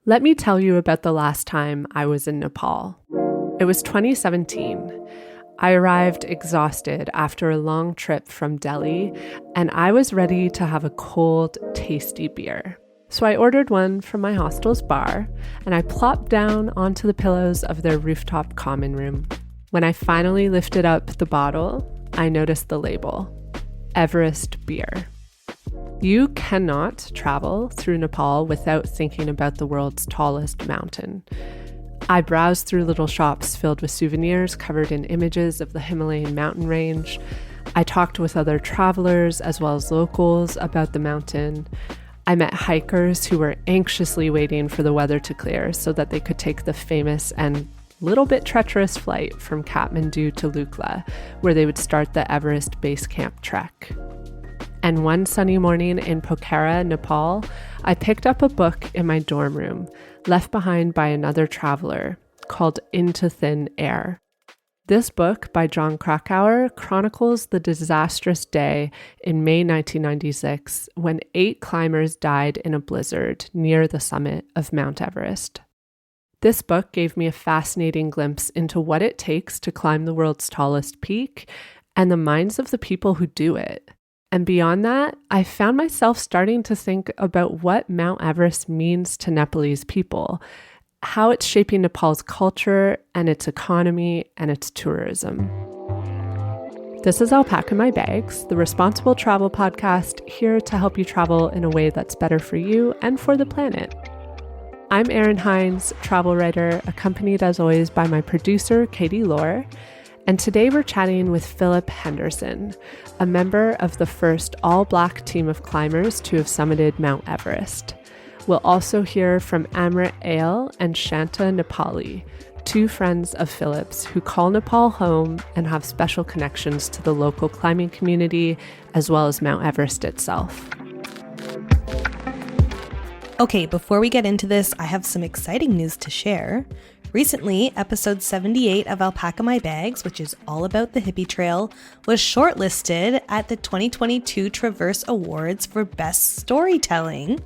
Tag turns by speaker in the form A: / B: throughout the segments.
A: Let me tell you about the last time I was in Nepal. It was 2017. I arrived exhausted after a long trip from Delhi, and I was ready to have a cold, tasty beer. So I ordered one from my hostel's bar, and I plopped down onto the pillows of their rooftop common room. When I finally lifted up the bottle, I noticed the label, Everest beer. You cannot travel through Nepal without thinking about the world's tallest mountain. I browsed through little shops filled with souvenirs covered in images of the Himalayan mountain range. I talked with other travelers as well as locals about the mountain. I met hikers who were anxiously waiting for the weather to clear so that they could take the famous and little bit treacherous flight from Kathmandu to Lukla, where they would start the Everest Base Camp trek. And one sunny morning in Pokhara, Nepal, I picked up a book in my dorm room, left behind by another traveler, called Into Thin Air. This book by John Krakauer chronicles the disastrous day in May 1996 when 8 climbers died in a blizzard near the summit of Mount Everest. This book gave me a fascinating glimpse into what it takes to climb the world's tallest peak and the minds of the people who do it. And beyond that, I found myself starting to think about what Mount Everest means to Nepalese people, how it's shaping Nepal's culture and its economy and its tourism. This is Alpaca My Bags, the responsible travel podcast here to help you travel in a way that's better for you and for the planet. I'm Erin Hines, travel writer, accompanied as always by my producer, Katie Lohr. And today we're chatting with Philip Henderson, a member of the first all-Black team of climbers to have summited Mount Everest. We'll also hear from Amrit and Shanta Nepali, 2 friends of Philip's who call Nepal home and have special connections to the local climbing community as well as Mount Everest itself.
B: Okay, before we get into this, I have some exciting news to share. Recently, episode 78 of Alpaca My Bags, which is all about the hippie trail, was shortlisted at the 2022 Traverse Awards for Best Storytelling.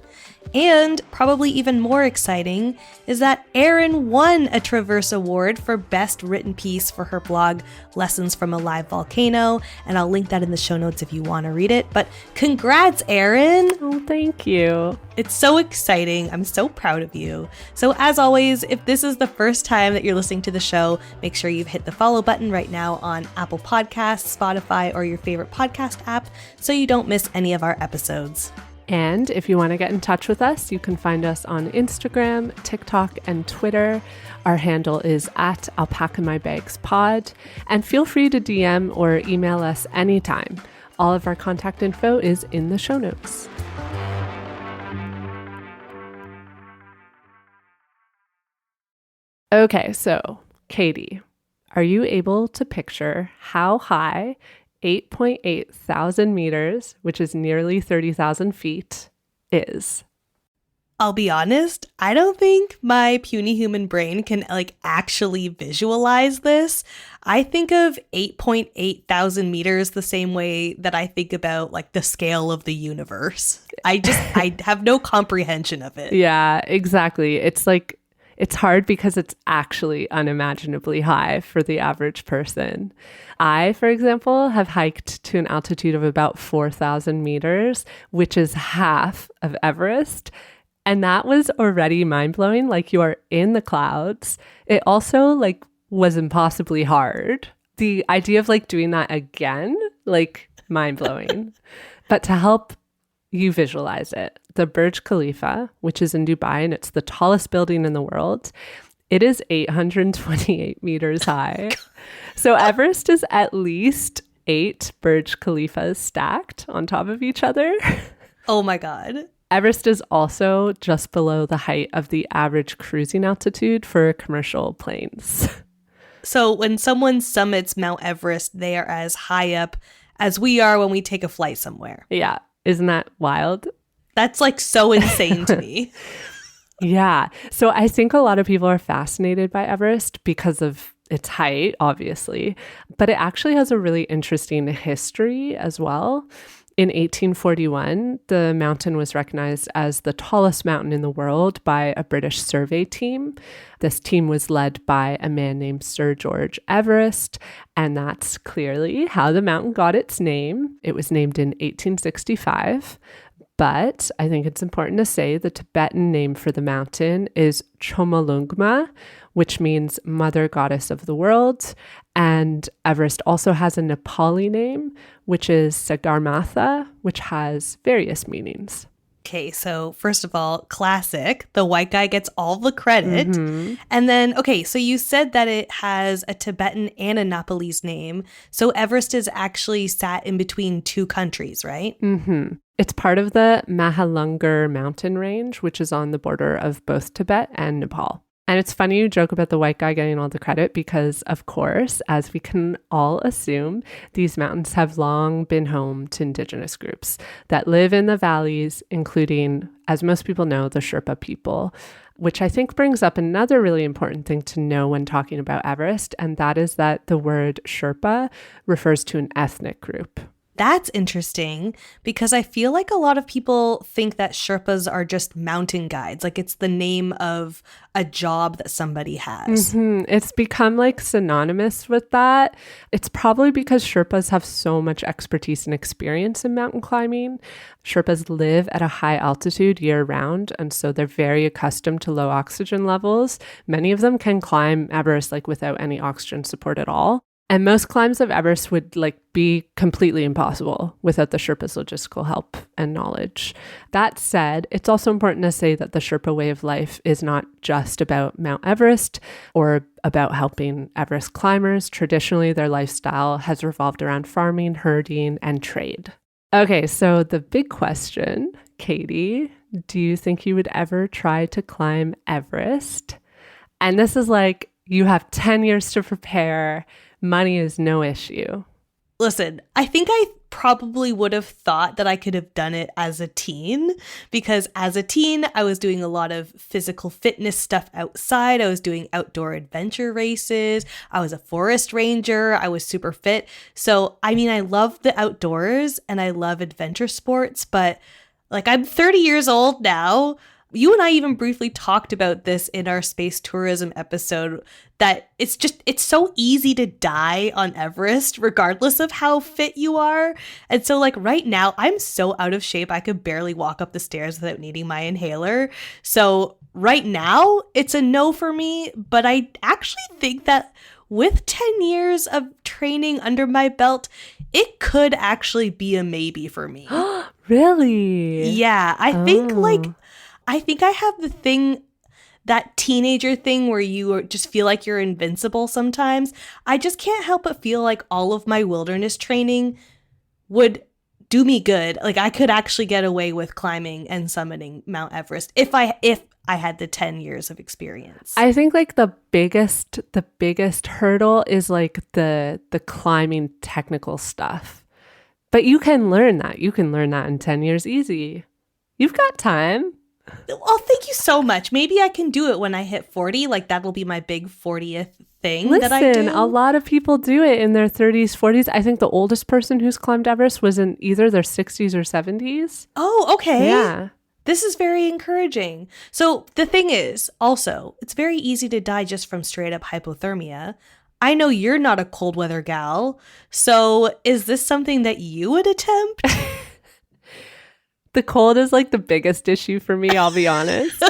B: And probably even more exciting is that Erin won a Traverse Award for Best Written Piece for her blog, Lessons from a Live Volcano, and I'll link that in the show notes if you want to read it. But congrats, Erin!
A: Oh, thank you.
B: It's so exciting. I'm so proud of you. So as always, if this is the first time that you're listening to the show, make sure you've hit the follow button right now on Apple Podcasts, Spotify, or your favorite podcast app so you don't miss any of our episodes.
A: And if you want to get in touch with us, you can find us on Instagram, TikTok, and Twitter. Our handle is at alpacamybagspod. And feel free to DM or email us anytime. All of our contact info is in the show notes. Okay, so Katie, are you able to picture how high 8.8 thousand meters, which is nearly 30,000 feet, is?
B: I'll be honest, I don't think my puny human brain can actually visualize this. I think of 8.8 thousand meters the same way that I think about the scale of the universe. I have no comprehension of it.
A: Yeah, exactly. It's hard because it's actually unimaginably high for the average person. I, for example, have hiked to an altitude of about 4,000 meters, which is half of Everest. And that was already mind-blowing. You are in the clouds. It also was impossibly hard. The idea of doing that again, mind-blowing. But to help you visualize it, the Burj Khalifa, which is in Dubai, and it's the tallest building in the world, it is 828 meters high. So Everest is at least 8 Burj Khalifas stacked on top of each other.
B: Oh my God.
A: Everest is also just below the height of the average cruising altitude for commercial planes.
B: So when someone summits Mount Everest, they are as high up as we are when we take a flight somewhere.
A: Yeah. Isn't that wild?
B: That's so insane to me.
A: Yeah. So I think a lot of people are fascinated by Everest because of its height, obviously, but it actually has a really interesting history as well. In 1841, the mountain was recognized as the tallest mountain in the world by a British survey team. This team was led by a man named Sir George Everest, and that's clearly how the mountain got its name. It was named in 1865. But I think it's important to say the Tibetan name for the mountain is Chomolungma, which means Mother Goddess of the World. And Everest also has a Nepali name, which is Sagarmatha, which has various meanings.
B: Okay, so first of all, classic. The white guy gets all the credit. Mm-hmm. And then, okay, so you said that it has a Tibetan and a Nepalese name. So Everest is actually sat in between two countries, right?
A: Mm-hmm. It's part of the Mahalungur mountain range, which is on the border of both Tibet and Nepal. And it's funny you joke about the white guy getting all the credit because, of course, as we can all assume, these mountains have long been home to indigenous groups that live in the valleys, including, as most people know, the Sherpa people, which I think brings up another really important thing to know when talking about Everest, and that is that the word Sherpa refers to an ethnic group.
B: That's interesting because I feel like a lot of people think that Sherpas are just mountain guides. Like it's the name of a job that somebody has.
A: Mm-hmm. It's become like synonymous with that. It's probably because Sherpas have so much expertise and experience in mountain climbing. Sherpas live at a high altitude year round, and so they're very accustomed to low oxygen levels. Many of them can climb Everest like without any oxygen support at all. And most climbs of Everest would be completely impossible without the Sherpa's logistical help and knowledge. That said, it's also important to say that the Sherpa way of life is not just about Mount Everest or about helping Everest climbers. Traditionally, their lifestyle has revolved around farming, herding, and trade. Okay, so the big question, Katie, do you think you would ever try to climb Everest? And this is you have 10 years to prepare. Money is no issue.
B: Listen, I think I probably would have thought that I could have done it as a teen because as a teen, I was doing a lot of physical fitness stuff outside. I was doing outdoor adventure races. I was a forest ranger. I was super fit. So, I mean, I love the outdoors and I love adventure sports, but I'm 30 years old now. You and I even briefly talked about this in our space tourism episode, that it's so easy to die on Everest regardless of how fit you are. And so right now I'm so out of shape, I could barely walk up the stairs without needing my inhaler. So right now it's a no for me, but I actually think that with 10 years of training under my belt, it could actually be a maybe for me.
A: Really?
B: Yeah, I think I have the thing, that teenager thing where you just feel like you're invincible sometimes. I just can't help but feel like all of my wilderness training would do me good. I could actually get away with climbing and summiting Mount Everest if I had the 10 years of experience.
A: I think the biggest hurdle is the climbing technical stuff. But you can learn that. You can learn that in 10 years easy. You've got time.
B: Well, thank you so much. Maybe I can do it when I hit 40. That'll be my big 40th thing that I do.
A: Listen, a lot of people do it in their 30s, 40s. I think the oldest person who's climbed Everest was in either their 60s or 70s.
B: Oh, okay.
A: Yeah.
B: This is very encouraging. So the thing is, also, it's very easy to die just from straight up hypothermia. I know you're not a cold weather gal. So is this something that you would attempt?
A: The cold is the biggest issue for me, I'll be honest.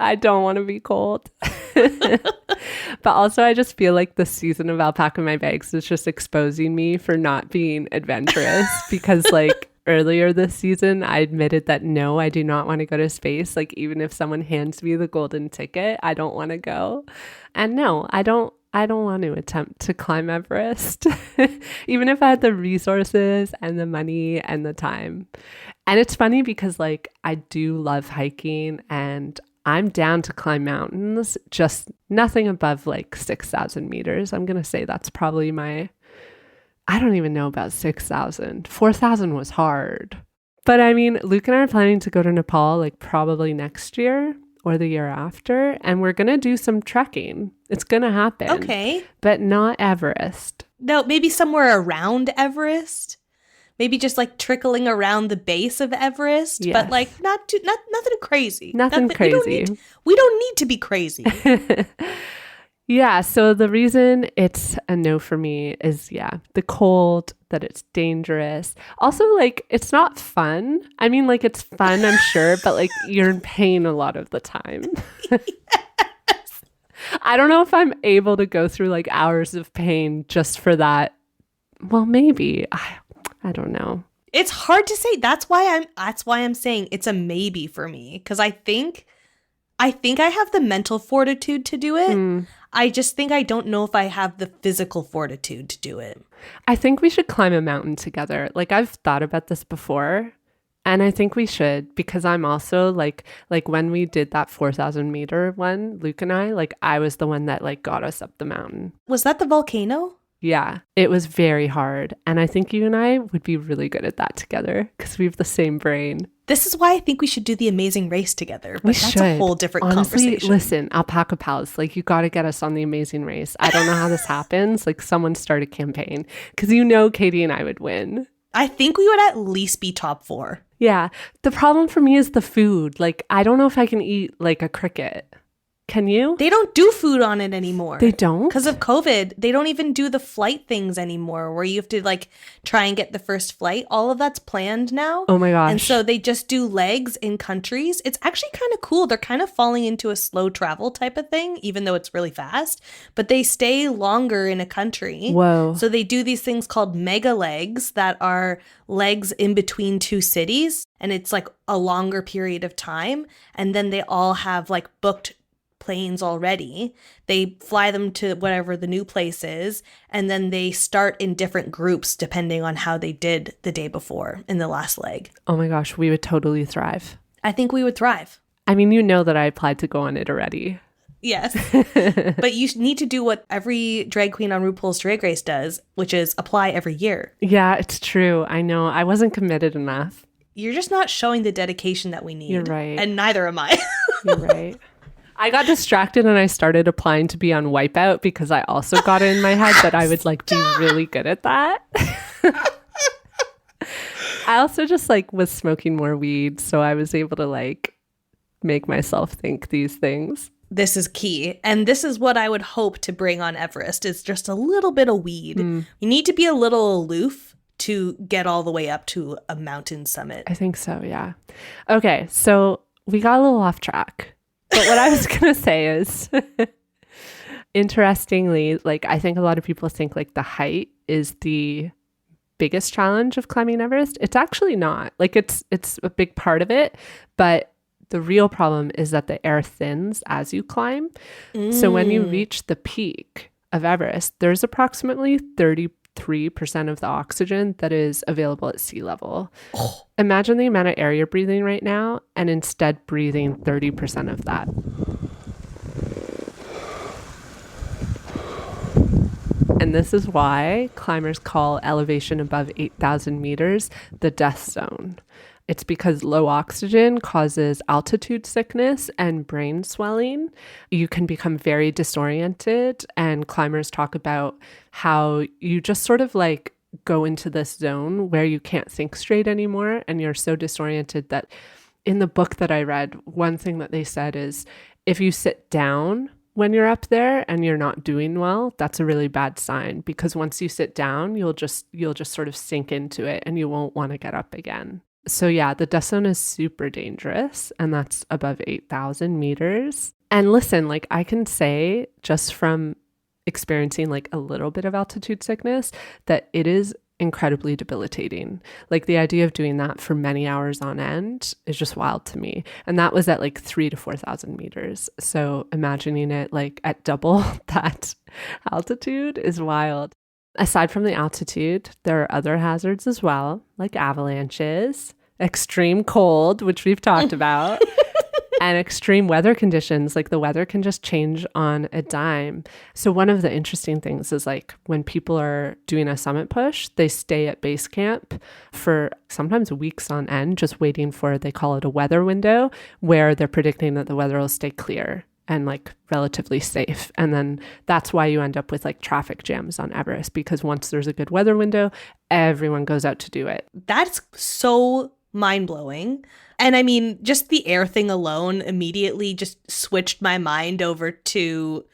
A: I don't want to be cold. But also I just feel like the season of alpaca my bags is just exposing me for not being adventurous because earlier this season, I admitted that no, I do not want to go to space. Even if someone hands me the golden ticket, I don't want to go. And no, I don't want to attempt to climb Everest, even if I had the resources and the money and the time. And it's funny because I do love hiking and I'm down to climb mountains, just nothing above 6,000 meters. I'm going to say that's probably I don't even know about 6,000. 4,000 was hard. But I mean, Luke and I are planning to go to Nepal probably next year or the year after, and we're going to do some trekking. It's going to happen.
B: Okay.
A: But not Everest.
B: No, maybe somewhere around Everest. maybe just like trickling around the base of Everest,
A: Yes.
B: but like nothing crazy.
A: Nothing crazy.
B: We don't need to be crazy.
A: Yeah, so the reason it's a no for me is, the cold, that it's dangerous. Also, like, it's not fun. I mean, like, it's fun, I'm sure, but, like, you're in pain a lot of the time.
B: Yes.
A: I don't know if I'm able to go through, like, hours of pain just for that. Well, maybe. I don't know.
B: It's hard to say. That's why I'm saying it's a maybe for me, because I think I have the mental fortitude to do it. I just think I don't know if I have the physical fortitude to do it.
A: I think we should climb a mountain together. Like, I've thought about this before, and I think we should, because I'm also like when we did that 4,000 meter one, Luke and I was the one that like got us up the mountain.
B: Was that the volcano?
A: Yeah, it was very hard. And I think you and I would be really good at that together because we have the same brain.
B: This is why I think we should do the Amazing Race together. But that's
A: should.
B: a whole different
A: Honestly,
B: conversation.
A: Listen, Alpaca Pals, like you got to get us on the Amazing Race. I don't know how this happens. Like someone start a campaign because Katie and I would win.
B: I think we would at least be top 4.
A: Yeah. The problem for me is the food. Like, I don't know if I can eat like a cricket. Can you?
B: They don't do food on it anymore.
A: They don't?
B: Because of COVID. They don't even do the flight things anymore where you have to like try and get the first flight. All of that's planned now.
A: Oh my gosh.
B: And so they just do legs in countries. It's actually kind of cool. They're kind of falling into a slow travel type of thing, even though it's really fast. But they stay longer in a country.
A: Whoa.
B: So they do these things called mega legs that are legs in between 2 cities. And it's like a longer period of time. And then they all have like booked planes already. They fly them to whatever the new place is, and then they start in different groups depending on how they did the day before in the last leg.
A: Oh my gosh, we would totally thrive.
B: I think we would thrive.
A: I mean, you know that I applied to go on it already.
B: Yes. But you need to do what every drag queen on RuPaul's Drag Race does, which is apply every year.
A: Yeah, it's true. I know. I wasn't committed enough.
B: You're just not showing the dedication that we need.
A: You're right.
B: And neither am I.
A: You're right. I got distracted and I started applying to be on Wipeout because I also got it in my head that I would like be really good at that. I also just like was smoking more weed, so I was able to like make myself think these things.
B: This is key. And this is what I would hope to bring on Everest is just a little bit of weed. You need to be a little aloof to get all the way up to a mountain summit.
A: I think so, yeah. Okay, so we got a little off track. But what I was going to say is, interestingly, like I think a lot of people think like the height is the biggest challenge of climbing Everest. It's actually not. Like it's a big part of it, but the real problem is that the air thins as you climb. So when you reach the peak of Everest, there's approximately 33% of the oxygen that is available at sea level. Oh. Imagine the amount of air you're breathing right now and instead breathing 30% of that. And this is why climbers call elevation above 8,000 meters the death zone. It's because low oxygen causes altitude sickness and brain swelling. You can become very disoriented, and climbers talk about how you just sort of like go into this zone where you can't think straight anymore, and you're so disoriented that in the book that I read, one thing that they said is if you sit down when you're up there and you're not doing well, that's a really bad sign, because once you sit down, you'll just sort of sink into it and you won't want to get up again. So yeah, the death zone is super dangerous, and that's above 8,000 meters. And listen, like I can say just from experiencing like a little bit of altitude sickness that it is incredibly debilitating. Like the idea of doing that for many hours on end is just wild to me. And that was at like 3,000 to 4,000 meters. So imagining it like at double that altitude is wild. Aside from the altitude, there are other hazards as well, like avalanches, extreme cold, which we've talked about, and extreme weather conditions. Like the weather can just change on a dime. So one of the interesting things is like when people are doing a summit push, they stay at base camp for sometimes weeks on end, just waiting for, they call it a weather window, where they're predicting that the weather will stay clear. and like relatively safe. And then that's why you end up with like traffic jams on Everest, because once there's a good weather window, everyone goes out to do it.
B: That's so mind-blowing. And I mean, just the air thing alone immediately just switched my mind over to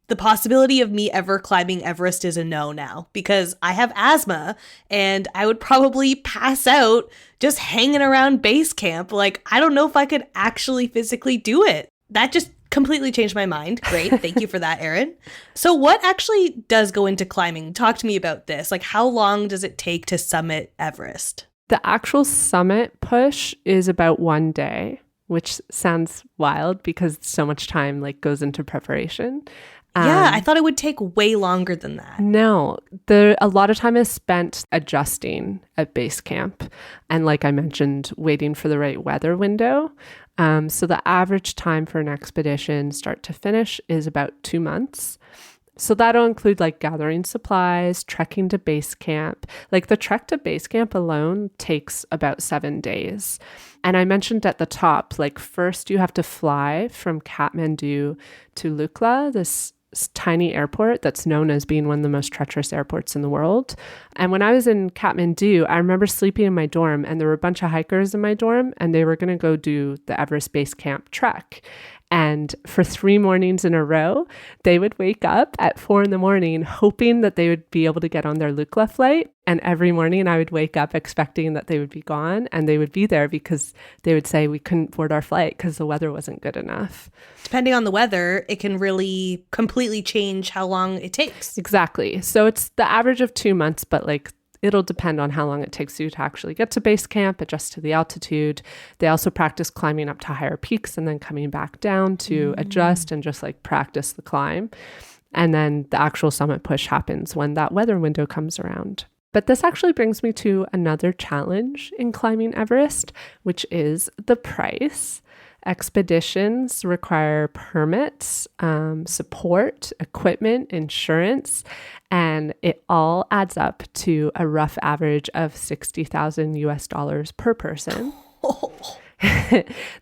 B: the possibility of me ever climbing Everest is a no now, because I have asthma and I would probably pass out just hanging around base camp. Like, I don't know if I could actually physically do it. That just completely changed my mind. Great. Thank you for that, Erin. So what actually does go into climbing? Talk to me about this. Like, how long does it take to summit Everest?
A: The actual summit push is about 1 day, which sounds wild because so much time like goes into preparation.
B: Yeah, I thought it would take way longer than that.
A: No, a lot of time is spent adjusting at base camp. And like I mentioned, waiting for the right weather window. So the average time for an expedition start to finish is about 2 months. So that'll include like gathering supplies, trekking to base camp. Like the trek to base camp alone takes about 7 days. And I mentioned at the top, like first you have to fly from Kathmandu to Lukla, this tiny airport that's known as being one of the most treacherous airports in the world. And when I was in Kathmandu, I remember sleeping in my dorm and there were a bunch of hikers in my dorm and they were going to go do the Everest Base Camp trek. And for 3 mornings in a row, they would wake up at 4 a.m. hoping that they would be able to get on their Lukla flight. And every morning I would wake up expecting that they would be gone and they would be there because they would say we couldn't board our flight because the weather wasn't good enough.
B: Depending on the weather, it can really completely change how long it takes.
A: Exactly. So it's the average of 2 months, but like it'll depend on how long it takes you to actually get to base camp, adjust to the altitude. They also practice climbing up to higher peaks and then coming back down to adjust and just like practice the climb. And then the actual summit push happens when that weather window comes around. But this actually brings me to another challenge in climbing Everest, which is the price. Expeditions require permits, support, equipment, insurance, and it all adds up to a rough average of $60,000 per person.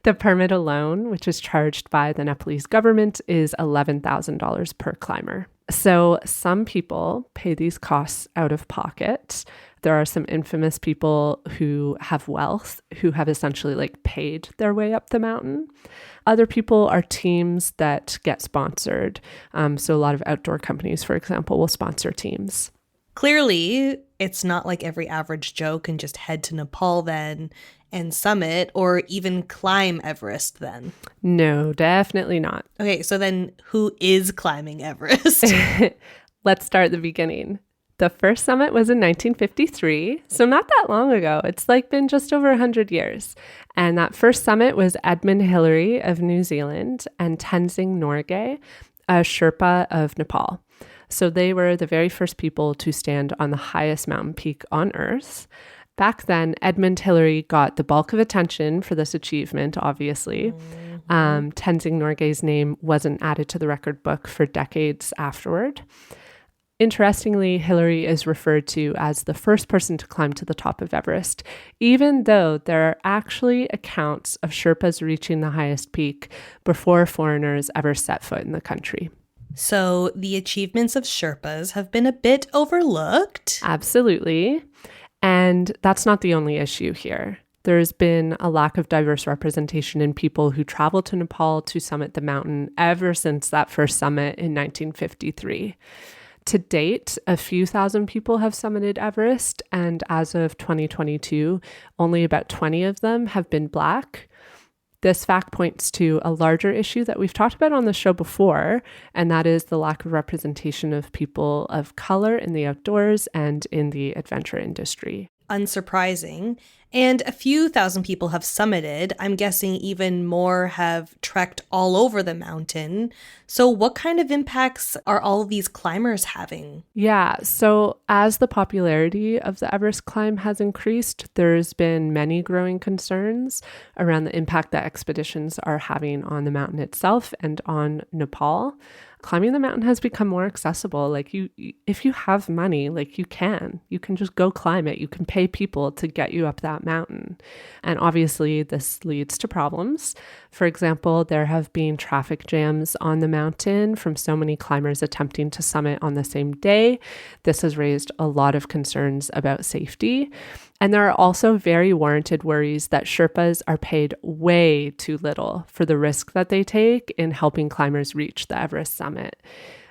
A: The permit alone, which is charged by the Nepalese government, is $11,000 per climber. So some people pay these costs out of pocket. There are some infamous people who have wealth, who have essentially like paid their way up the mountain. Other people are teams that get sponsored. So a lot of outdoor companies, for example, will sponsor teams.
B: Clearly, it's not like every average Joe can just head to Nepal then and summit or even climb Everest then.
A: No, definitely not.
B: Okay, so then who is climbing Everest?
A: Let's start at the beginning. The first summit was in 1953, so not that long ago. It's like been just over 100 years. And that first summit was Edmund Hillary of New Zealand and Tenzing Norgay, a Sherpa of Nepal. So they were the very first people to stand on the highest mountain peak on Earth. Back then, Edmund Hillary got the bulk of attention for this achievement, obviously. Tenzing Norgay's name wasn't added to the record book for decades afterward. Interestingly, Hillary is referred to as the first person to climb to the top of Everest, even though there are actually accounts of Sherpas reaching the highest peak before foreigners ever set foot in the country.
B: So the achievements of Sherpas have been a bit overlooked.
A: Absolutely. And that's not the only issue here. There's been a lack of diverse representation in people who travel to Nepal to summit the mountain ever since that first summit in 1953. To date, a few thousand people have summited Everest, and as of 2022, only about 20 of them have been Black. This fact points to a larger issue that we've talked about on the show before, and that is the lack of representation of people of color in the outdoors and in the adventure industry.
B: Unsurprising. And a few thousand people have summited. I'm guessing even more have trekked all over the mountain. So what kind of impacts are all of these climbers having?
A: Yeah, so as the popularity of the Everest climb has increased, there's been many growing concerns around the impact that expeditions are having on the mountain itself and on Nepal. Climbing the mountain has become more accessible. Like if you have money, like you can just go climb it. You can pay people to get you up that that mountain. And obviously, this leads to problems. For example, there have been traffic jams on the mountain from so many climbers attempting to summit on the same day. This has raised a lot of concerns about safety. And there are also very warranted worries that Sherpas are paid way too little for the risk that they take in helping climbers reach the Everest summit.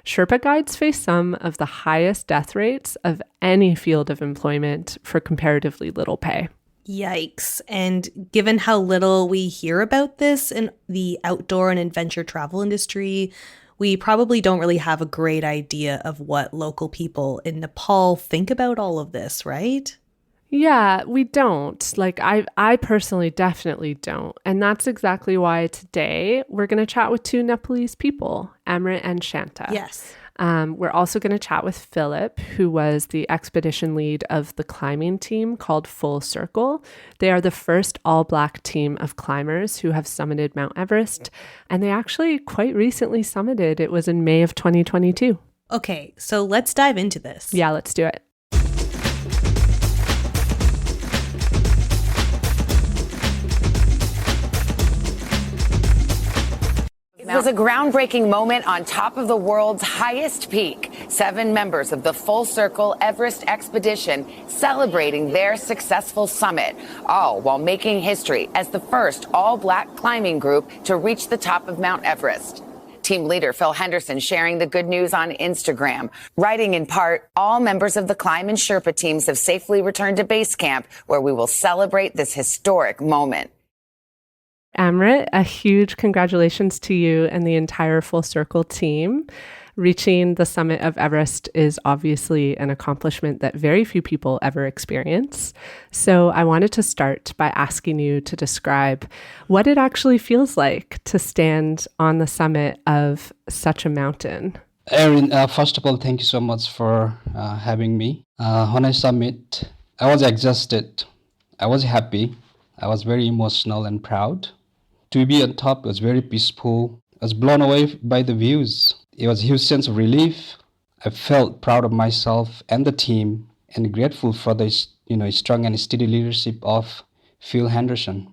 A: Sherpa guides face some of the highest death rates of any field of employment for comparatively little pay.
B: Yikes. And given how little we hear about this in the outdoor and adventure travel industry, we probably don't really have a great idea of what local people in Nepal think about all of this, right?
A: Yeah, we don't. Like, I personally definitely don't. And that's exactly why today we're going to chat with two Nepalese people, Amrit and Shanta.
B: Yes.
A: We're also going to chat with Philip, who was the expedition lead of the climbing team called Full Circle. They are the first all-Black team of climbers who have summited Mount Everest. And they actually quite recently summited. It was in May of 2022.
B: Okay, so let's dive into this.
A: Yeah, let's do it.
C: It was a groundbreaking moment on top of the world's highest peak. 7 members of the Full Circle Everest expedition celebrating their successful summit, all while making history as the first all-Black climbing group to reach the top of Mount Everest. Team leader Phil Henderson sharing the good news on Instagram, writing in part, "All members of the Climb and Sherpa teams have safely returned to base camp, where we will celebrate this historic moment."
A: Amrit, a huge congratulations to you and the entire Full Circle team. Reaching the summit of Everest is obviously an accomplishment that very few people ever experience. So I wanted to start by asking you to describe what it actually feels like to stand on the summit of such a mountain.
D: Erin, first of all, thank you so much for having me. When I summit, I was exhausted. I was happy. I was very emotional and proud. To be on top was very peaceful. I was blown away by the views. It was a huge sense of relief. I felt proud of myself and the team and grateful for the strong and steady leadership of Phil Henderson.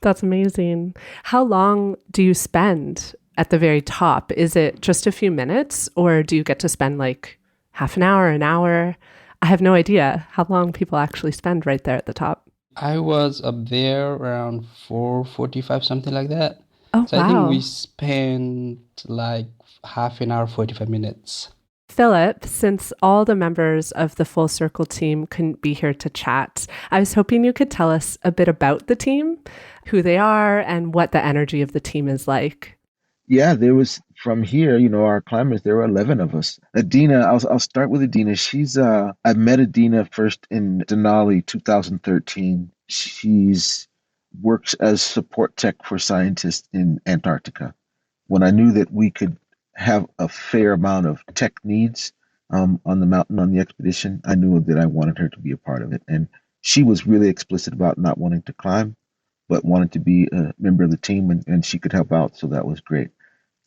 A: That's amazing. How long do you spend at the very top? Is it just a few minutes, or do you get to spend like half an hour, an hour? I have no idea how long people actually spend right there at the top.
D: I was up there around 4:45, something like that.
A: Oh,
D: so
A: wow.
D: I think we spent like half an hour, 45 minutes.
A: Philip, since all the members of the Full Circle team couldn't be here to chat, I was hoping you could tell us a bit about the team, who they are, and what the energy of the team is like.
E: Yeah, there was from here, our climbers, there were 11 of us. Adina, I'll start with Adina. I met Adina first in Denali 2013. She's works as support tech for scientists in Antarctica. When I knew that we could have a fair amount of tech needs on the mountain on the expedition, I knew that I wanted her to be a part of it. And she was really explicit about not wanting to climb, but wanted to be a member of the team, and she could help out. So that was great.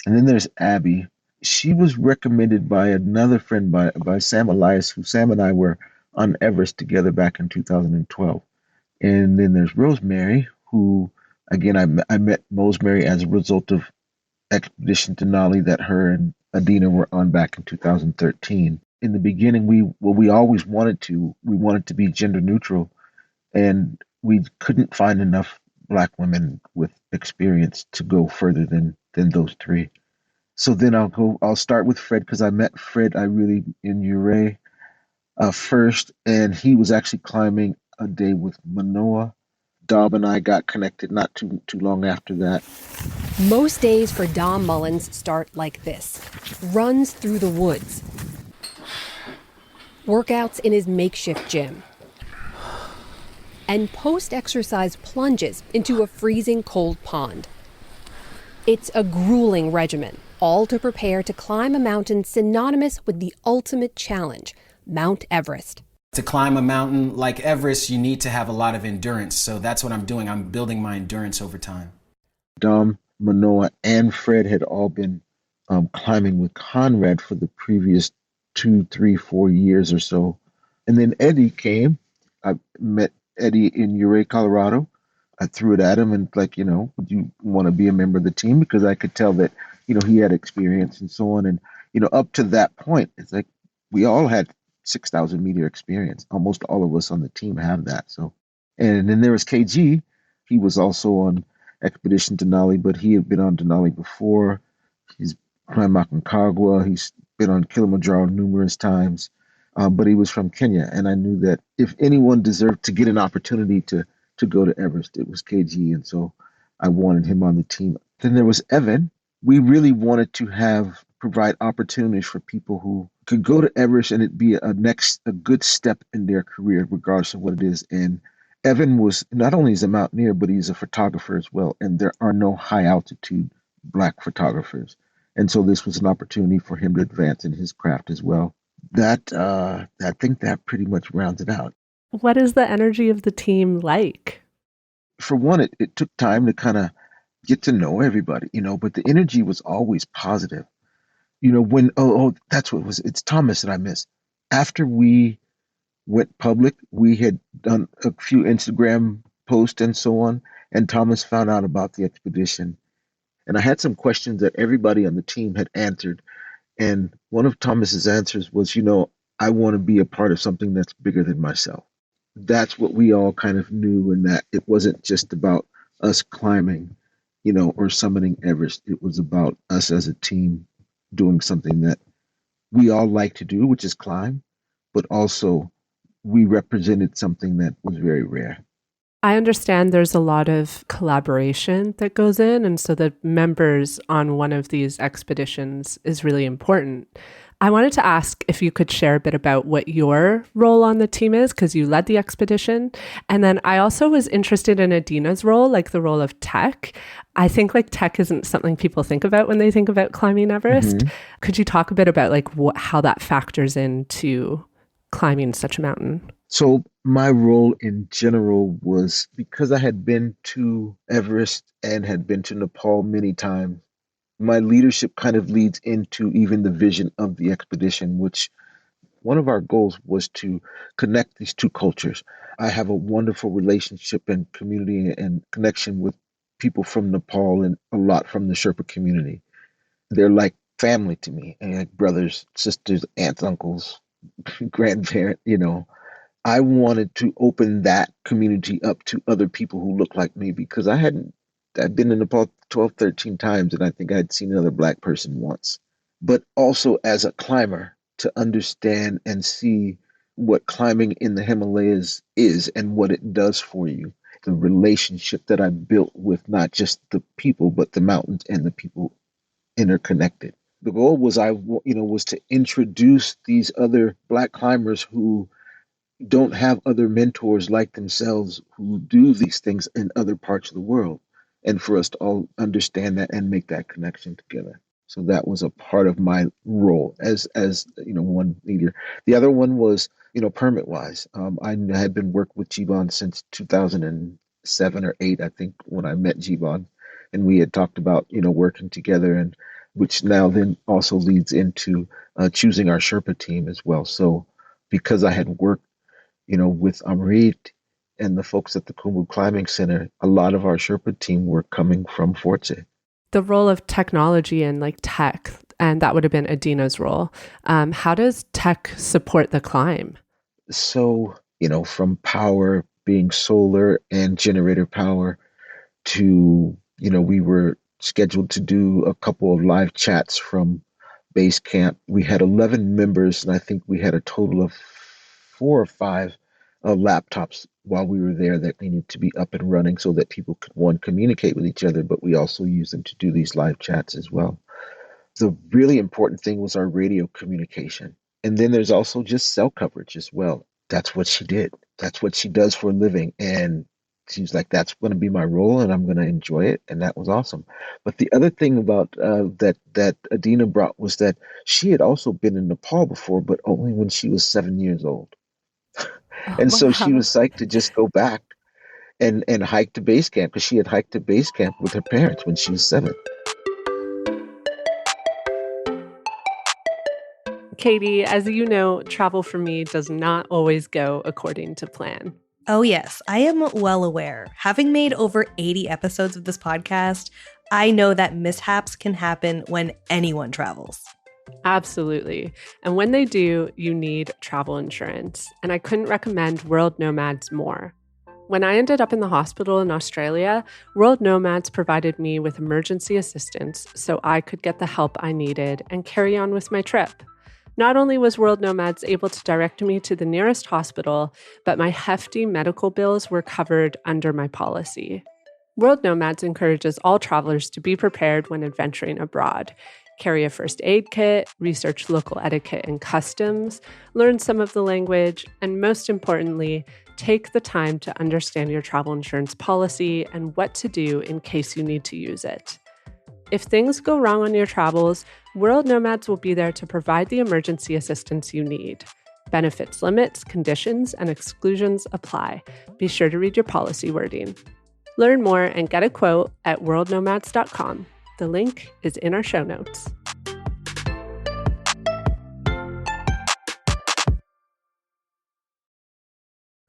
E: And then there's Abby. She was recommended by another friend, by Sam Elias, who Sam and I were on Everest together back in 2012. And then there's Rosemary, who, again, I met Rosemary as a result of Expedition Denali that her and Adina were on back in 2013. In the beginning, we always wanted to be gender neutral, and we couldn't find enough Black women with experience to go further than those 3. So then I'll start with Fred, because I met Fred in Ouray first, and he was actually climbing a day with Manoa. Dom and I got connected not too long after that.
F: Most days for Dom Mullins start like this. Runs through the woods. Workouts in his makeshift gym. And post-exercise plunges into a freezing cold pond. It's a grueling regimen, all to prepare to climb a mountain synonymous with the ultimate challenge, Mount Everest.
G: To climb a mountain like Everest, you need to have a lot of endurance. So that's what I'm doing. I'm building my endurance over time.
E: Dom, Manoa, and Fred had all been climbing with Conrad for the previous 2, 3, 4 years or so. And then Eddie came. I met Eddie in Ouray, Colorado. I threw it at him and like, would you want to be a member of the team? Because I could tell that, he had experience and so on. And, up to that point, it's like we all had 6,000 meter experience. Almost all of us on the team have that. So, and then there was KG. He was also on Expedition Denali, but he had been on Denali before. He's climbed Aconcagua. He's been on Kilimanjaro numerous times. But he was from Kenya, and I knew that if anyone deserved to get an opportunity to go to Everest, it was KG, and so I wanted him on the team. Then there was Evan. We really wanted to provide opportunities for people who could go to Everest and it be a good step in their career, regardless of what it is. And Evan was not only is a mountaineer, but he's a photographer as well. And there are no high altitude Black photographers, and so this was an opportunity for him to advance in his craft as well. I think that pretty much rounds it out.
A: What is the energy of the team like?
E: For one, it took time to kind of get to know everybody, but the energy was always positive. When that's what it was. It's Thomas that I miss. After we went public, we had done a few Instagram posts and so on, and Thomas found out about the expedition. And I had some questions that everybody on the team had answered. And one of Thomas's answers was, I want to be a part of something that's bigger than myself. That's what we all kind of knew, in that it wasn't just about us climbing, or summiting Everest. It was about us as a team doing something that we all like to do, which is climb, but also we represented something that was very rare.
A: I understand there's a lot of collaboration that goes in, and so the members on one of these expeditions is really important. I wanted to ask if you could share a bit about what your role on the team is, because you led the expedition. And then I also was interested in Adina's role, like the role of tech. I think like tech isn't something people think about when they think about climbing Everest. Mm-hmm. Could you talk a bit about like how that factors into climbing such a mountain?
E: So my role in general was, because I had been to Everest and had been to Nepal many times, my leadership kind of leads into even the vision of the expedition, which one of our goals was to connect these two cultures. I have a wonderful relationship and community and connection with people from Nepal and a lot from the Sherpa community. They're like family to me, and like brothers, sisters, aunts, uncles, grandparents, I wanted to open that community up to other people who look like me, because I'd been in Nepal 12, 13 times, and I think I'd seen another Black person once. But also as a climber, to understand and see what climbing in the Himalayas is and what it does for you. The relationship that I built with not just the people, but the mountains and the people interconnected. The goal was was to introduce these other Black climbers who don't have other mentors like themselves who do these things in other parts of the world, and for us to all understand that and make that connection together. So that was a part of my role as one leader. The other one was permit wise. I had been working with Jiban since 2007 or 8, I think, when I met Jiban, and we had talked about working together, and which now then also leads into choosing our Sherpa team as well. So because I had worked with Amrit and the folks at the Kumbu Climbing Center, a lot of our Sherpa team were coming from Phurtemba.
A: The role of technology and like tech, and that would have been Adina's role. How does tech support the climb?
E: So, from power being solar and generator power to, we were scheduled to do a couple of live chats from base camp. We had 11 members, and I think we had a total of 4 or 5 laptops while we were there that needed to be up and running so that people could, one, communicate with each other, but we also use them to do these live chats as well. The really important thing was our radio communication. And then there's also just cell coverage as well. That's what she did. That's what she does for a living. And she was like, that's going to be my role and I'm going to enjoy it. And that was awesome. But the other thing about that Adina brought was that she had also been in Nepal before, but only when she was 7 years old. And so she was psyched to just go back and hike to base camp, because she had hiked to base camp with her parents when she was 7.
A: Katie, as you know, travel for me does not always go according to plan.
B: Oh, yes, I am well aware. Having made over 80 episodes of this podcast, I know that mishaps can happen when anyone travels.
A: Absolutely. And when they do, you need travel insurance. And I couldn't recommend World Nomads more. When I ended up in the hospital in Australia, World Nomads provided me with emergency assistance so I could get the help I needed and carry on with my trip. Not only was World Nomads able to direct me to the nearest hospital, but my hefty medical bills were covered under my policy. World Nomads encourages all travelers to be prepared when adventuring abroad. Carry a first aid kit, research local etiquette and customs, learn some of the language, and most importantly, take the time to understand your travel insurance policy and what to do in case you need to use it. If things go wrong on your travels, World Nomads will be there to provide the emergency assistance you need. Benefits limits, conditions, and exclusions apply. Be sure to read your policy wording. Learn more and get a quote at worldnomads.com. The link is in our show notes.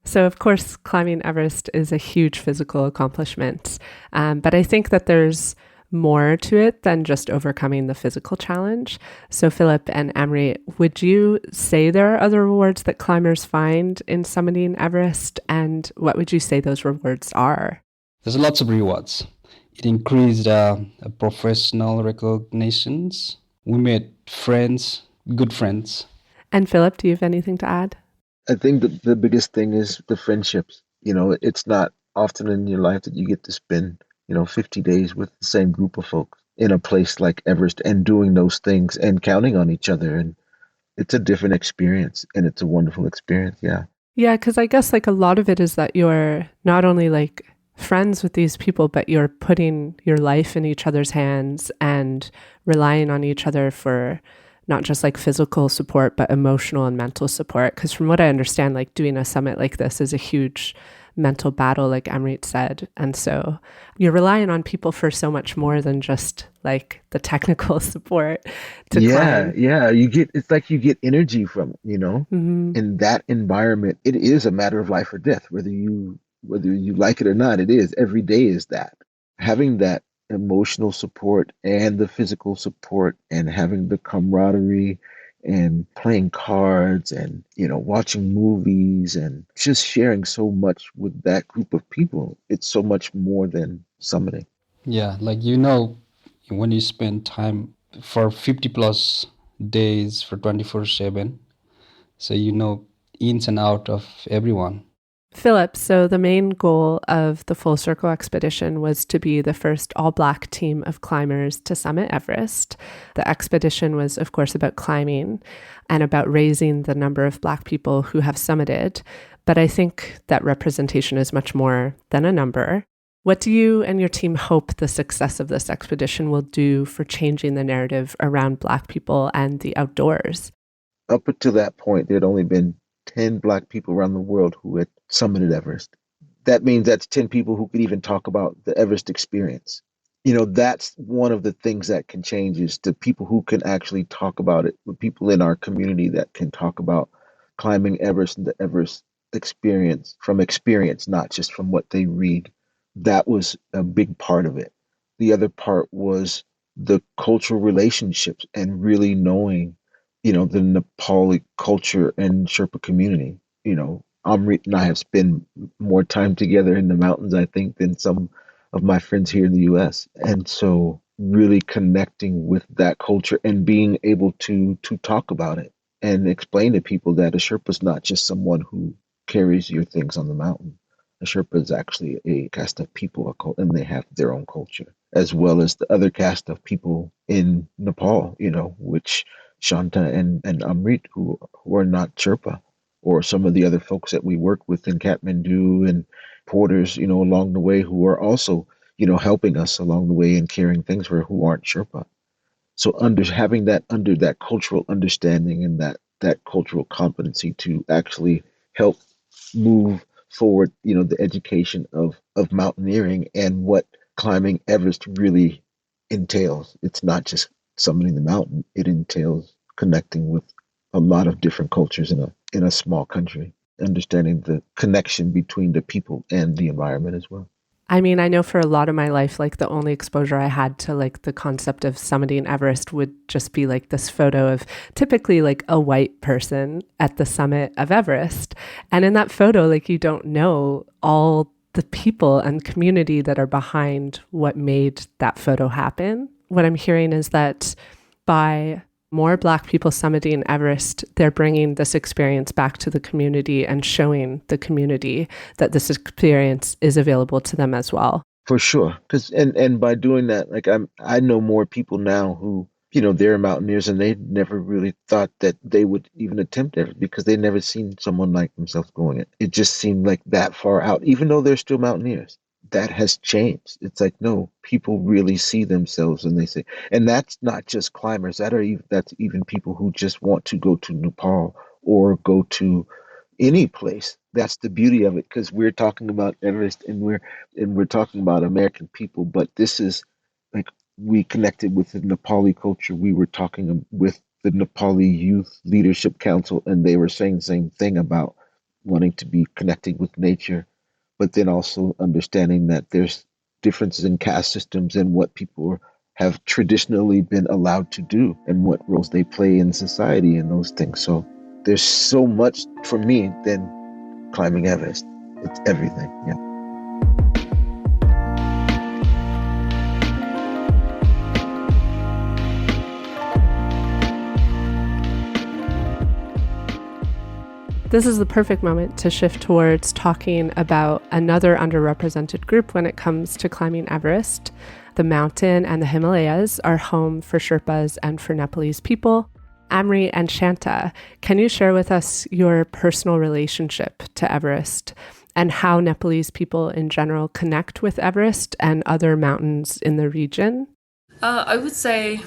A: So, of course, climbing Everest is a huge physical accomplishment, but I think that there's more to it than just overcoming the physical challenge. So, Philip and Amrit, would you say there are other rewards that climbers find in summiting Everest, and what would you say those rewards are?
D: There's lots of rewards. It increased professional recognitions. We made friends, good friends.
A: And Philip, do you have anything to add?
E: I think that the biggest thing is the friendships. It's not often in your life that you get to spend, 50 days with the same group of folks in a place like Everest and doing those things and counting on each other. And it's a different experience, and it's a wonderful experience. Yeah.
A: Yeah, because I guess a lot of it is that you're not only friends with these people, but you're putting your life in each other's hands and relying on each other for not just physical support, but emotional and mental support. Because from what I understand, doing a summit like this is a huge mental battle, like Amrit said. And so you're relying on people for so much more than just the technical support to climb.
E: Yeah. It's like you get energy from,
A: Mm-hmm.
E: in that environment. It is a matter of life or death, whether you like it or not. It is. Every day is that. Having that emotional support and the physical support and having the camaraderie and playing cards and watching movies and just sharing so much with that group of people. It's so much more than summiting.
D: Yeah, when you spend time for 50 plus days for 24/7, so ins and out of everyone.
A: Philip, so the main goal of the Full Circle expedition was to be the first all-Black team of climbers to summit Everest. The expedition was, of course, about climbing and about raising the number of Black people who have summited. But I think that representation is much more than a number. What do you and your team hope the success of this expedition will do for changing the narrative around Black people and the outdoors?
E: Up until that point, there had only been 10 Black people around the world who had summited Everest. That means that's 10 people who could even talk about the Everest experience. That's one of the things that can change is the people who can actually talk about it, the people in our community that can talk about climbing Everest and the Everest experience, not just from what they read. That was a big part of it. The other part was the cultural relationships and really knowing the Nepali culture and Sherpa community. Amrit and I have spent more time together in the mountains, I think, than some of my friends here in the US. And so really connecting with that culture and being able to talk about it and explain to people that a Sherpa is not just someone who carries your things on the mountain. A Sherpa is actually a caste of people, and they have their own culture, as well as the other caste of people in Nepal, which Shanta and Amrit, who are not Sherpa, or some of the other folks that we work with in Kathmandu and porters, along the way who are also, helping us along the way and carrying things for who aren't Sherpa. So having that cultural understanding and that cultural competency to actually help move forward, the education of mountaineering and what climbing Everest really entails. It's not just summiting the mountain. It entails connecting with a lot of different cultures in a small country. understanding the connection between the people and the environment as well.
A: I mean, I know for a lot of my life, like the only exposure I had to like the concept of summiting Everest would just be like this photo of typically like a white person at the summit of Everest. And in that photo, like you don't know all the people and community that are behind what made that photo happen. What I'm hearing is that by more Black people summiting Everest, they're bringing this experience back to the community and showing the community that this experience is available to them as well.
E: For sure, because and by doing that, like I know more people now who they're mountaineers and they never really thought that they would even attempt it because they never seen someone like themselves going it. It just seemed like that far out, even though they're still mountaineers. That has changed. It's like, no, people really see themselves and they say, and that's not just climbers. That's even people who just want to go to Nepal or go to any place. That's the beauty of it, because we're talking about Everest and we're talking about American people, but this is like we connected with the Nepali culture. We were talking with the Nepali Youth Leadership Council, and they were saying the same thing about wanting to be connected with nature, but then also understanding that there's differences in caste systems and what people have traditionally been allowed to do and what roles they play in society and those things. So there's so much for me than climbing Everest. It's everything. Yeah.
A: This is the perfect moment to shift towards talking about another underrepresented group when it comes to climbing Everest. The mountain and the Himalayas are home for Sherpas and for Nepalese people. Amrit and Shanta, can you share with us your personal relationship to Everest and how Nepalese people in general connect with Everest and other mountains in the region?
H: I would say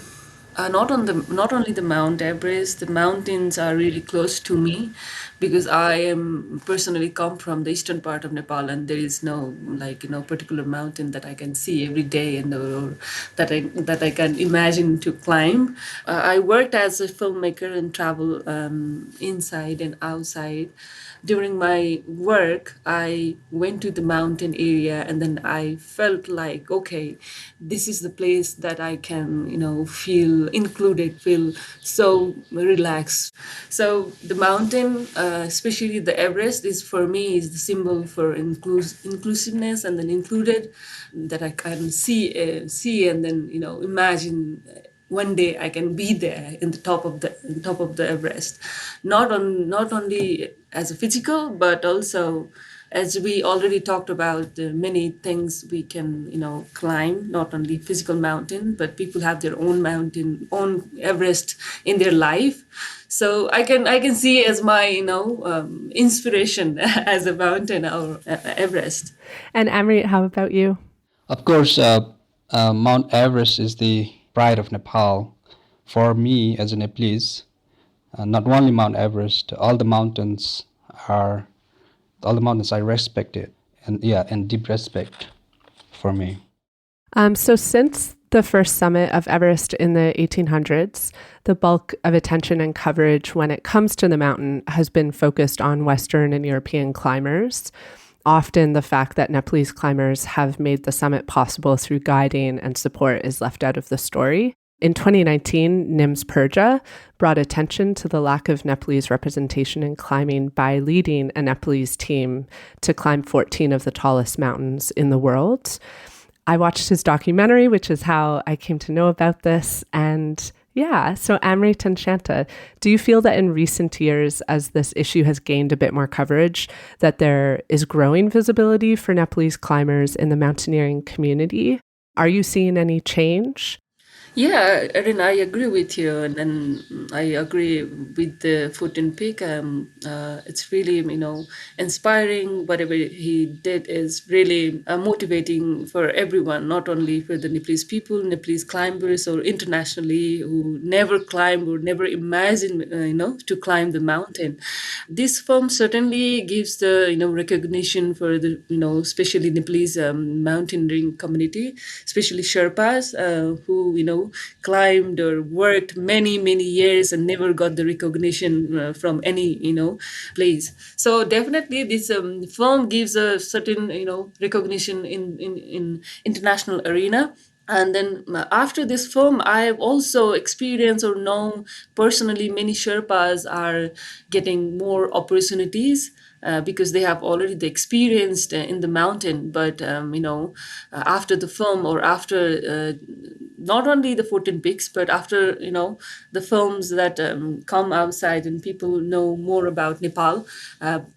H: not only the Mount Everest, the mountains are really close to me because I am personally come from the eastern part of Nepal, and there is no particular mountain that I can see every day or that I can imagine to climb. I worked as a filmmaker and travel inside and outside. During my work, I went to the mountain area and then I felt like, okay, this is the place that I can, feel included, feel so relaxed. So the mountain, especially the Everest, is for me is the symbol for inclusiveness and then included, that I can see and then imagine one day I can be there in the top of the Everest, not only as a physical, but also as we already talked about, many things we can climb, not only physical mountain, but people have their own mountain, own Everest in their life. So I can see as my inspiration as a mountain or Everest.
A: And Amrit, how about you?
D: Of course, Mount Everest is the pride of Nepal. For me, as a Nepalese, not only Mount Everest, all the mountains I respect it, and deep respect for me.
A: So since the first summit of Everest in the 1800s, the bulk of attention and coverage when it comes to the mountain has been focused on Western and European climbers. Often the fact that Nepalese climbers have made the summit possible through guiding and support is left out of the story. In 2019, NIMS Purja brought attention to the lack of Nepalese representation in climbing by leading a Nepalese team to climb 14 of the tallest mountains in the world. I watched his documentary, which is how I came to know about this. And yeah, so Amrit and Shanta, do you feel that in recent years, as this issue has gained a bit more coverage, that there is growing visibility for Nepalese climbers in the mountaineering community? Are you seeing any change?
H: Yeah, Erin, I agree with you, and I agree with the Foot Peak. It's really, inspiring. Whatever he did is really motivating for everyone, not only for the Nepalese people, Nepalese climbers, or internationally who never climb or never imagine, to climb the mountain. This film certainly gives the, recognition for the, especially Nepalese mountaineering community, especially Sherpas, who, climbed or worked many years and never got the recognition from any place. So definitely this film gives a certain recognition in international arena. And then after this film, I've also experienced or known personally many Sherpas are getting more opportunities because they have already the experienced in the mountain. But after the film or after not only the 14 peaks, but after the films that come outside and people know more about Nepal,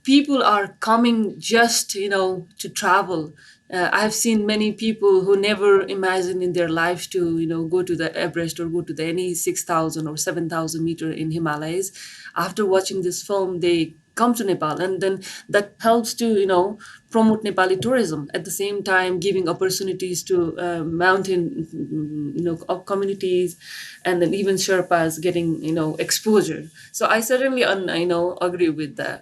H: people are coming just to travel. I've seen many people who never imagined in their lives to, go to the Everest or go to the any 6,000 or 7,000 meter in Himalayas. After watching this film, they come to Nepal, and then that helps to, promote Nepali tourism. At the same time, giving opportunities to mountain, communities, and then even Sherpas getting, exposure. So I certainly, agree with that.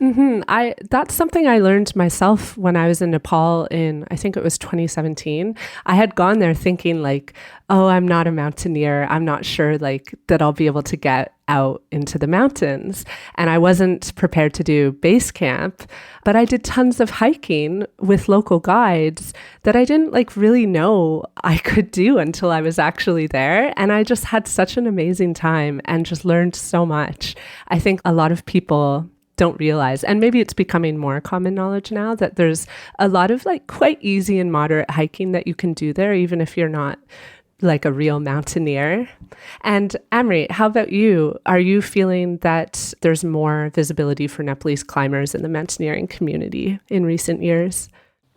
A: That's something I learned myself when I was in Nepal in, I think it was 2017. I had gone there thinking like, oh, I'm not a mountaineer. I'm not sure like that I'll be able to get out into the mountains. And I wasn't prepared to do base camp, but I did tons of hiking with local guides that I didn't like really know I could do until I was actually there. And I just had such an amazing time and just learned so much. I think a lot of people don't realize, and maybe it's becoming more common knowledge now, that there's a lot of like quite easy and moderate hiking that you can do there, even if you're not like a real mountaineer. And Amrit, how about you? Are you feeling that there's more visibility for Nepalese climbers in the mountaineering community in recent years?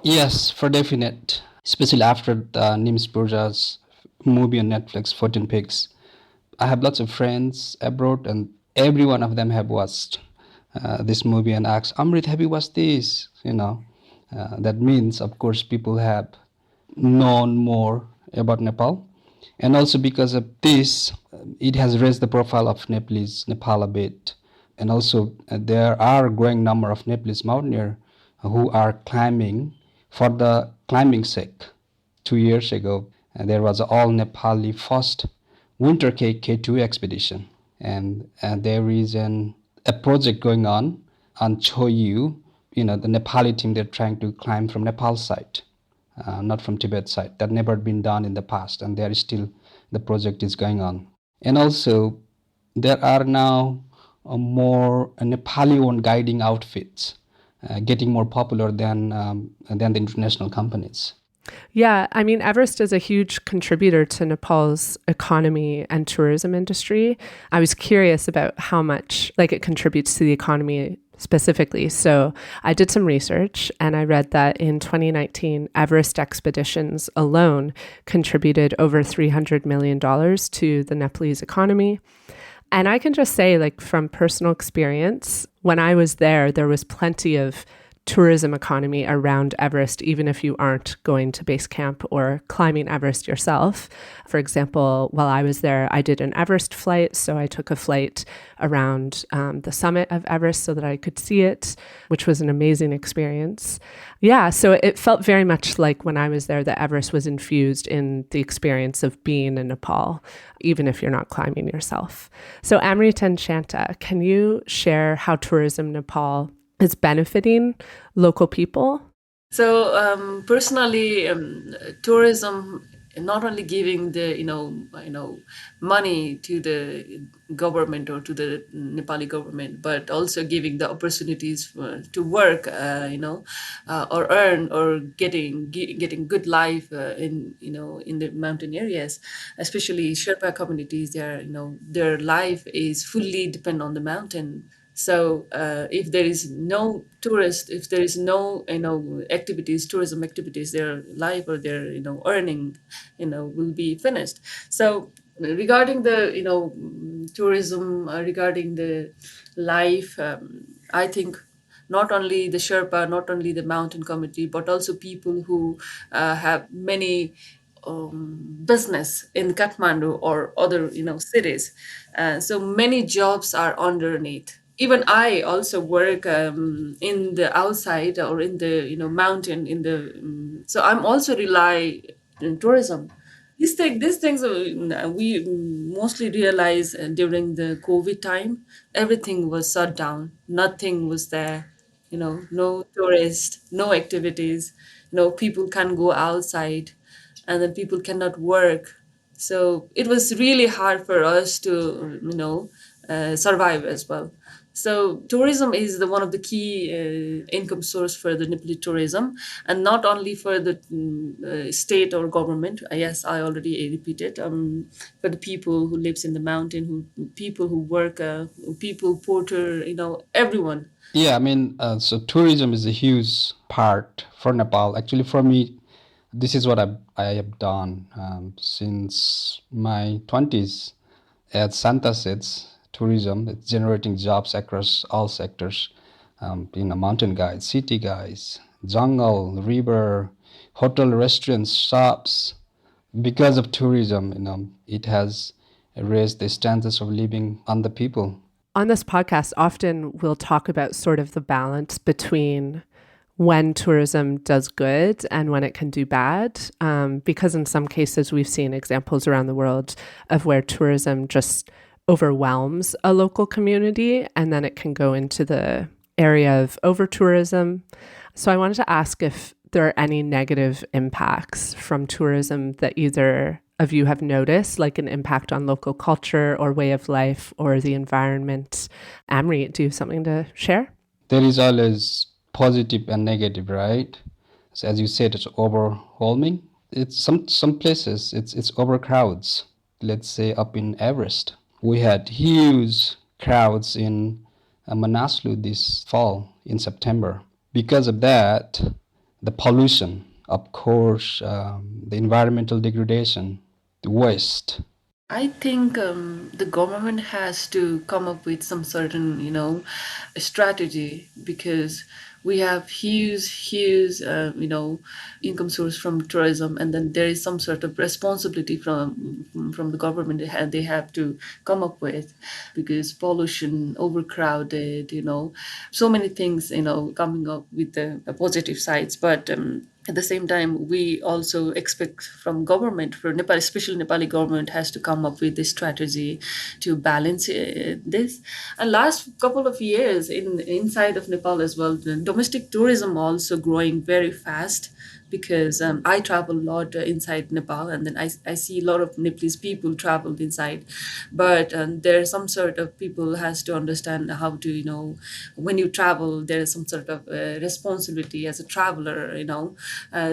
D: Yes, for definite. Especially after the Nims Purja's movie on Netflix, 14 Pigs. I have lots of friends abroad, and every one of them have watched this movie and asked, Amrit, have you watched this? That means, of course, people have known more about Nepal. And also because of this, it has raised the profile of Nepal a bit. And also there are a growing number of Nepalese mountaineers who are climbing for the climbing sake. 2 years ago, there was an all Nepali first winter K2 expedition. And there is a project going on Choyu. The Nepali team, they're trying to climb from Nepal side. Not from Tibet side. That never been done in the past, and there is still the project is going on. And also, there are now more Nepali-owned guiding outfits getting more popular than the international companies.
A: Yeah, I mean, Everest is a huge contributor to Nepal's economy and tourism industry. I was curious about how much it contributes to the economy specifically. So I did some research and I read that in 2019, Everest expeditions alone contributed over $300 million to the Nepalese economy. And I can just say, from personal experience, when I was there was plenty of tourism economy around Everest, even if you aren't going to base camp or climbing Everest yourself. For example, while I was there, I did an Everest flight. So I took a flight around the summit of Everest so that I could see it, which was an amazing experience. Yeah, so it felt very much like when I was there that Everest was infused in the experience of being in Nepal, even if you're not climbing yourself. So Amrit and Shanta, can you share how tourism in Nepal is benefiting local people?
H: So personally, tourism not only giving the money to the government or to the Nepali government, but also giving the opportunities to work, or earn or getting good life in the mountain areas, especially Sherpa communities. Their life is fully depend on the mountain. So if there is no tourist, if there is no activities, tourism activities, their life or their earning will be finished. So regarding the tourism, regarding the life, I think not only the Sherpa, not only the mountain community, but also people who have many business in Kathmandu or other cities. So many jobs are underneath. Even I also work in the outside or in the mountain in the so I'm also rely on tourism. These things we mostly realize during the COVID time. Everything was shut down. Nothing was there. No tourists, no activities. People can't go outside, and then people cannot work. So it was really hard for us to, survive as well. So tourism is one of the key income source for the Nepali tourism, and not only for the state or government. Yes, I already repeated. For the people who lives in the mountain, who people who work, people porter, everyone.
D: Yeah, I mean, so tourism is a huge part for Nepal. Actually, for me, this is what I have done since my 20s. As Shanta says, tourism, it's generating jobs across all sectors. Mountain guides, city guides, jungle, river, hotel, restaurants, shops. Because of tourism, it has raised the standards of living on the people.
A: On this podcast, often we'll talk about sort of the balance between when tourism does good and when it can do bad, because in some cases we've seen examples around the world of where tourism just overwhelms a local community, and then it can go into the area of over-tourism. So I wanted to ask if there are any negative impacts from tourism that either of you have noticed, like an impact on local culture or way of life or the environment. Amrit, do you have something to share?
D: There is always positive and negative, right? So as you said, it's overwhelming. It's some places it's overcrowds. Let's say up in Everest, we had huge crowds in Manaslu this fall in September. Because of that, the pollution, of course, the environmental degradation, the waste.
H: I think the government has to come up with some certain, strategy, because we have huge, income source from tourism, and then there is some sort of responsibility from the government they have to come up with, because pollution, overcrowded, so many things, coming up with the positive sides, but. At the same time, we also expect from government, for Nepal, especially Nepali government, has to come up with this strategy to balance this. And last couple of years, inside of Nepal as well, the domestic tourism also growing very fast, because I travel a lot inside Nepal, and then I see a lot of Nepalese people traveled inside. But there's some sort of people has to understand how to, when you travel, there is some sort of responsibility as a traveler,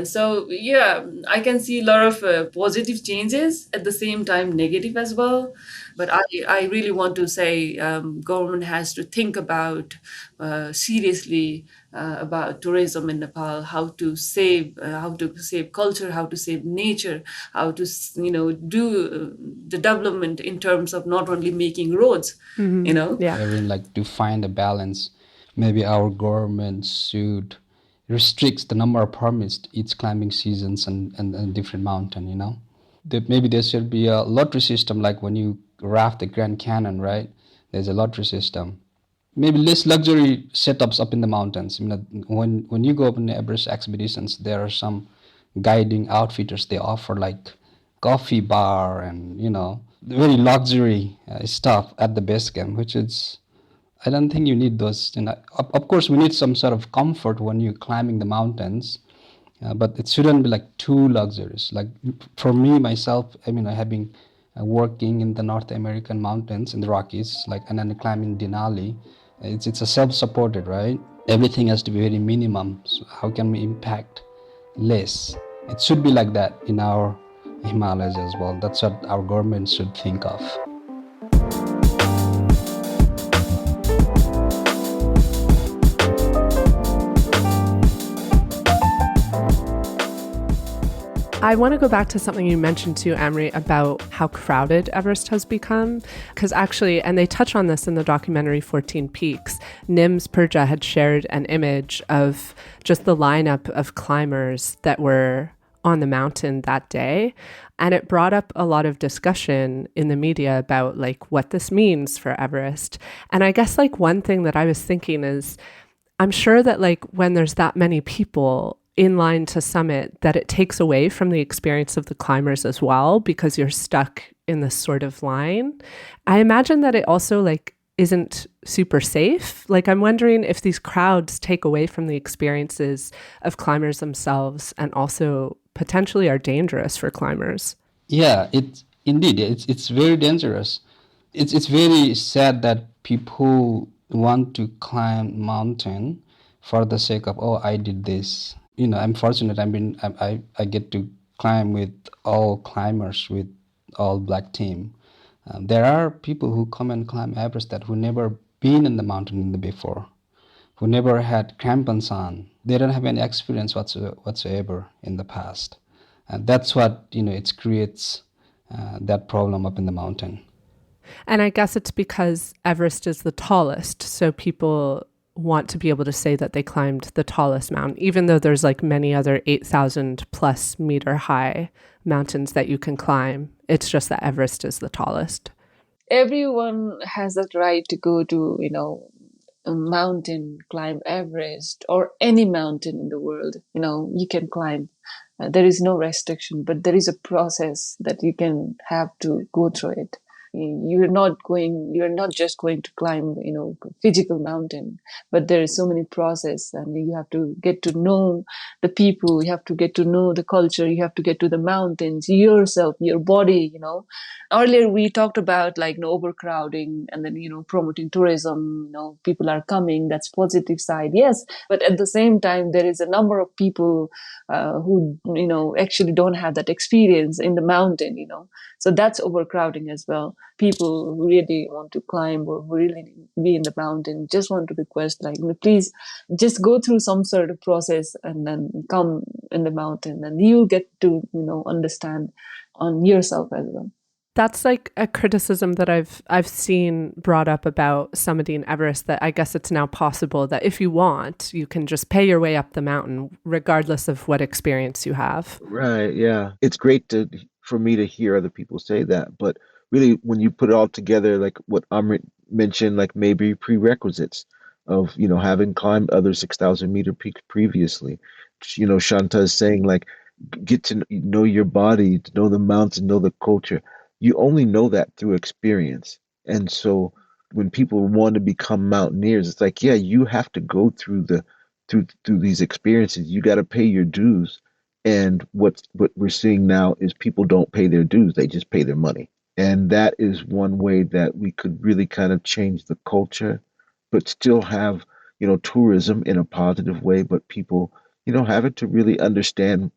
H: So yeah, I can see a lot of positive changes, at the same time negative as well. But I really want to say government has to think about seriously about tourism in Nepal, how to save culture, how to save nature, how to do the development in terms of not only making roads,
A: Yeah.
D: I mean, like to find a balance. Maybe our government should restrict the number of permits each climbing seasons and different mountain. Maybe there should be a lottery system, like when you raft the Grand Canyon, right? There's a lottery system. Maybe less luxury setups up in the mountains. When you go up in the Everest expeditions, there are some guiding outfitters. They offer like coffee bar and very luxury stuff at the base camp, which is, I don't think you need those. Of course, we need some sort of comfort when you're climbing the mountains, but it shouldn't be like too luxurious. Like for me myself, I have been working in the North American mountains in the Rockies, and then climbing Denali. It's a self-supported, right? Everything has to be very minimum. So how can we impact less? It should be like that in our Himalayas as well. That's what our government should think of.
A: I want to go back to something you mentioned too, Amrit, about how crowded Everest has become. Because actually, and they touch on this in the documentary 14 Peaks, Nim's Purja had shared an image of just the lineup of climbers that were on the mountain that day. And it brought up a lot of discussion in the media about what this means for Everest. And I guess one thing that I was thinking is, I'm sure that when there's that many people, in line to summit, that it takes away from the experience of the climbers as well, because you're stuck in this sort of line. I imagine that it also isn't super safe. I'm wondering if these crowds take away from the experiences of climbers themselves and also potentially are dangerous for climbers.
D: Yeah, it's very dangerous. It's very sad that people want to climb mountain for the sake of, oh, I did this. I'm fortunate. I get to climb with all climbers, with all black team. There are people who come and climb Everest that who never been in the mountain before, who never had crampons on. They don't have any experience whatsoever in the past. And that's what, it creates that problem up in the mountain.
A: And I guess it's because Everest is the tallest, so people want to be able to say that they climbed the tallest mountain, even though there's many other 8,000 plus meter high mountains that you can climb. It's just that Everest is the tallest.
H: Everyone has that right to go to, a mountain, climb Everest or any mountain in the world. You can climb. There is no restriction, but there is a process that you can have to go through it. You're not just going to climb, physical mountain, but there is so many process, and you have to get to know the people, you have to get to know the culture, you have to get to the mountains yourself, your body, Earlier we talked about overcrowding and then, promoting tourism, people are coming, that's positive side. Yes. But at the same time, there is a number of people who, actually don't have that experience in the mountain, So that's overcrowding as well. People who really want to climb or who really be in the mountain just want to request, please just go through some sort of process and then come in the mountain, and you'll get to, understand on yourself as well.
A: That's a criticism that I've seen brought up about summiting Everest, that I guess it's now possible that if you want, you can just pay your way up the mountain, regardless of what experience you have.
E: Right, yeah. It's great for me to hear other people say that, but really when you put it all together, like what Amrit mentioned, maybe prerequisites of, having climbed other 6,000-meter peaks previously. Shanta is saying get to know your body, to know the mountain, know the culture. You only know that through experience. And so when people want to become mountaineers, it's yeah, you have to go through through these experiences. You got to pay your dues. And what we're seeing now is people don't pay their dues, they just pay their money. And that is one way that we could really kind of change the culture, but still have, tourism in a positive way, but people, having to really understand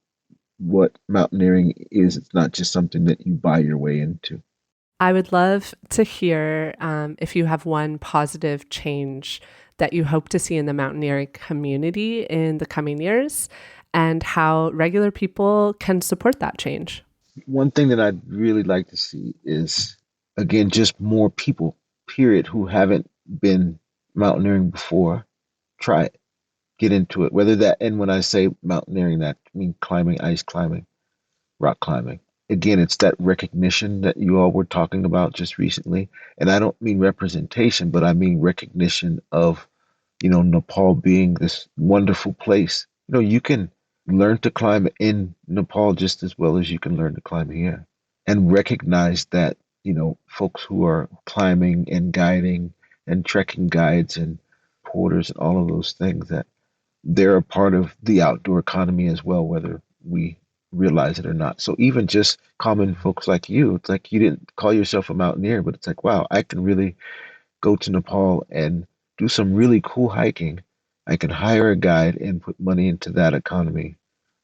E: what mountaineering is. It's not just something that you buy your way into.
A: I would love to hear if you have one positive change that you hope to see in the mountaineering community in the coming years, and how regular people can support that change.
E: One thing that I'd really like to see is, again, just more people, period, who haven't been mountaineering before, try it. Get into it. Whether that, and when I say mountaineering, that I mean climbing, ice climbing, rock climbing. Again, it's that recognition that you all were talking about just recently. And I don't mean representation, but I mean recognition of, Nepal being this wonderful place. You can learn to climb in Nepal just as well as you can learn to climb here. And recognize that, folks who are climbing and guiding and trekking guides and porters and all of those things, that they're a part of the outdoor economy as well, whether we realize it or not. So even just common folks like you, it's you didn't call yourself a mountaineer, but it's wow, I can really go to Nepal and do some really cool hiking. I can hire a guide and put money into that economy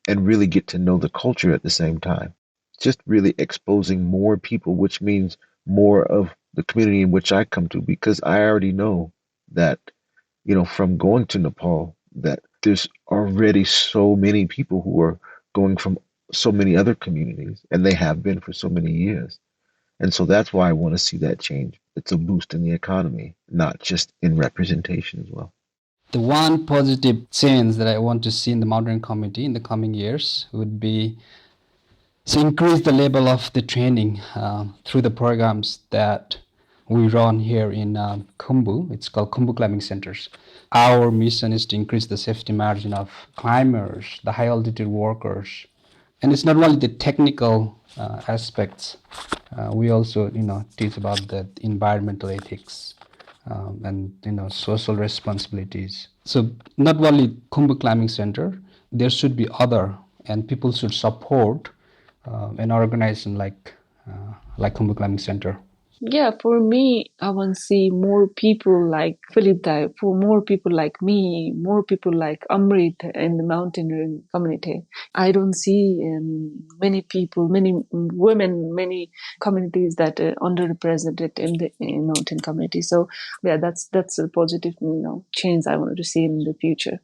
E: and really get to know the culture at the same time. Just really exposing more people, which means more of the community in which I come to, because I already know that, from going to Nepal, that there's already so many people who are going from so many other communities, and they have been for so many years. And so that's why I want to see that change. It's a boost in the economy, not just in representation as well.
D: The one positive change that I want to see in the mountain community in the coming years would be to increase the level of the training through the programs that we run here in Khumbu. It's called Khumbu Climbing Centers. Our mission is to increase the safety margin of climbers, the high altitude workers. And it's not only the technical aspects. We also, teach about the environmental ethics and, social responsibilities. So not only Khumbu Climbing Center, there should be other, and people should support an organization like Khumbu Climbing Center.
H: Yeah, for me, I want to see more people like Philip Dai, for more people like me, more people like Amrit in the mountaineering community. I don't see many people, many women, many communities that are underrepresented in the mountain community. So yeah, that's a positive, change I want to see in the future.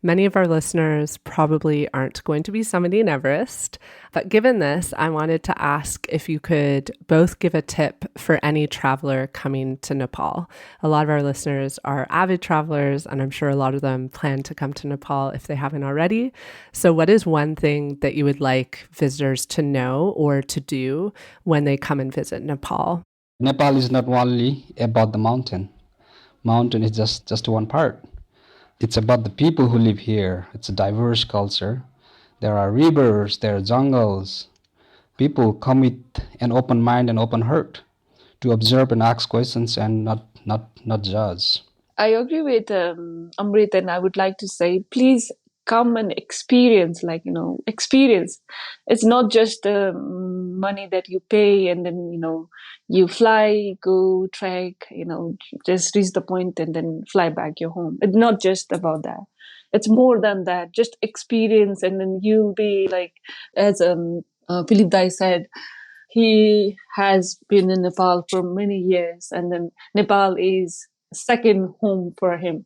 A: Many of our listeners probably aren't going to be summiting Everest, but given this, I wanted to ask if you could both give a tip for any traveler coming to Nepal. A lot of our listeners are avid travelers, and I'm sure a lot of them plan to come to Nepal if they haven't already. So what is one thing that you would like visitors to know or to do when they come and visit Nepal?
D: Nepal is not only about the mountain. Mountain is just one part. It's about the people who live here. It's a diverse culture. There are rivers, there are jungles. People come with an open mind and open heart to observe and ask questions and not judge.
H: I agree with Amrit, and I would like to say, please come and experience, experience. It's not just the money that you pay and then, you fly, go, trek, just reach the point and then fly back your home. It's not just about that. It's more than that. Just experience, and then you'll be like, as Philip Dai said, he has been in Nepal for many years, and then Nepal is second home for him.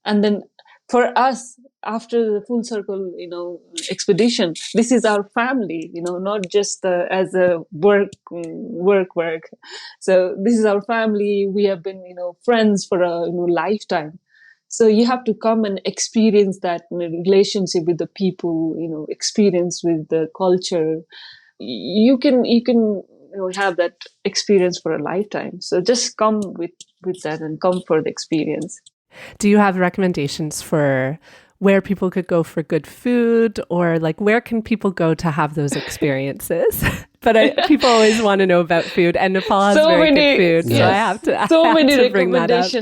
H: And then for us, after the full circle, expedition, this is our family, not just as a work. So this is our family. We have been, friends for a lifetime. So you have to come and experience that relationship with the people, experience with the culture. You can have that experience for a lifetime. So just come with that and come for the experience.
A: Do you have recommendations for where people could go for good food, or where can people go to have those experiences? But people always want to know about food, and Nepal has very good food, so I have to bring that up.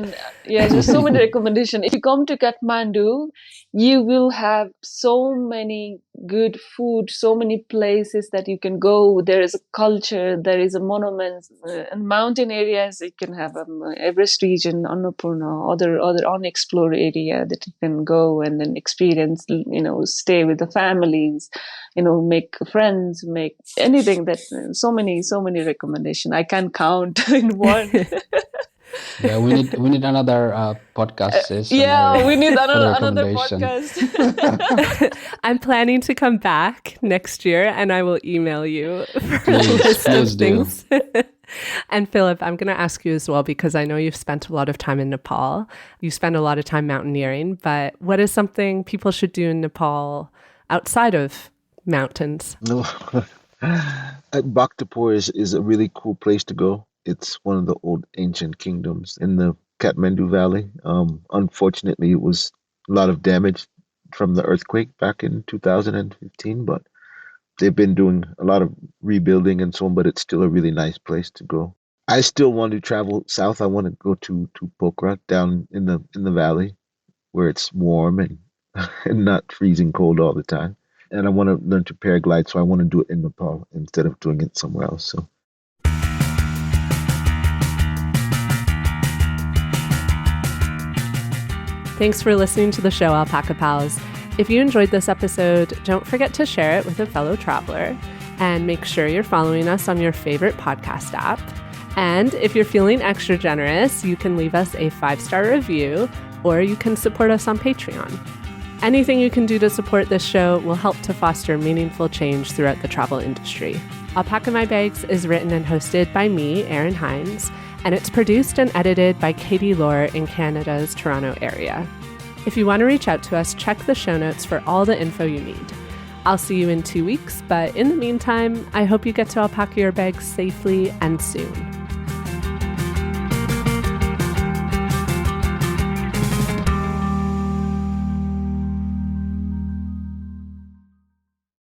H: Yeah, there's so many recommendations. If you come to Kathmandu, you will have so many good food, so many places that you can go. There is a culture, there is a monument. In mountain areas, you can have Everest region, Annapurna, other unexplored area that you can go and then experience, stay with the families, make friends, make anything that, so many recommendations. I can't count in one.
D: Yeah, we need another podcast session.
H: We need another podcast.
A: I'm planning to come back next year, and I will email you for a list of things. And Philip, I'm going to ask you as well, because I know you've spent a lot of time in Nepal. You spend a lot of time mountaineering, but what is something people should do in Nepal outside of mountains?
E: Bhaktapur is a really cool place to go. It's one of the old ancient kingdoms in the Kathmandu Valley. Unfortunately, it was a lot of damage from the earthquake back in 2015, but they've been doing a lot of rebuilding and so on, but it's still a really nice place to go. I still want to travel south. I want to go to Pokhara down in the valley where it's warm and not freezing cold all the time. And I want to learn to paraglide, so I want to do it in Nepal instead of doing it somewhere else. So.
A: Thanks for listening to the show, Alpaca Pals. If you enjoyed this episode, don't forget to share it with a fellow traveler, and make sure you're following us on your favorite podcast app. And if you're feeling extra generous, you can leave us a 5-star review, or you can support us on Patreon. Anything you can do to support this show will help to foster meaningful change throughout the travel industry. Alpaca My Bags is written and hosted by me, Erin Hines, and it's produced and edited by Katie Lohr in Canada's Toronto area. If you want to reach out to us, check the show notes for all the info you need. I'll see you in 2 weeks, but in the meantime, I hope you get to alpaca your bags safely and soon.